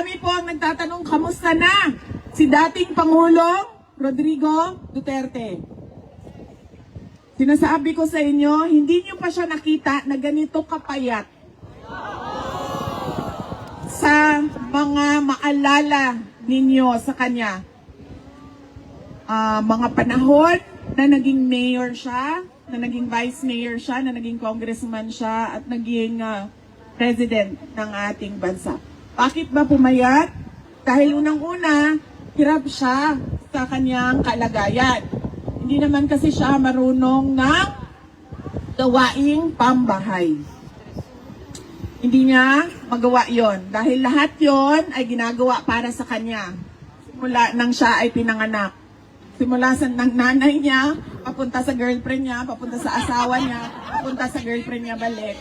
Marami po ang nagtatanong, kamusta na si dating Pangulong Rodrigo Duterte? Sinasabi ko sa inyo, hindi niyo pa siya nakita na ganito kapayat. Sa mga maalala ninyo sa kanya, mga panahon na naging mayor siya, na naging vice mayor siya, na naging congressman siya, at naging president ng ating bansa. Bakit ba pumayat? Dahil unang-una, hirap siya sa kanyang kalagayan. Hindi naman kasi siya marunong ng gawaing pambahay. Hindi niya magawa yon dahil lahat yon ay ginagawa para sa kanya. Simula nang siya ay pinanganak. Simula sa ng nanay niya, papunta sa girlfriend niya, papunta sa asawa niya, papunta sa girlfriend niya balik.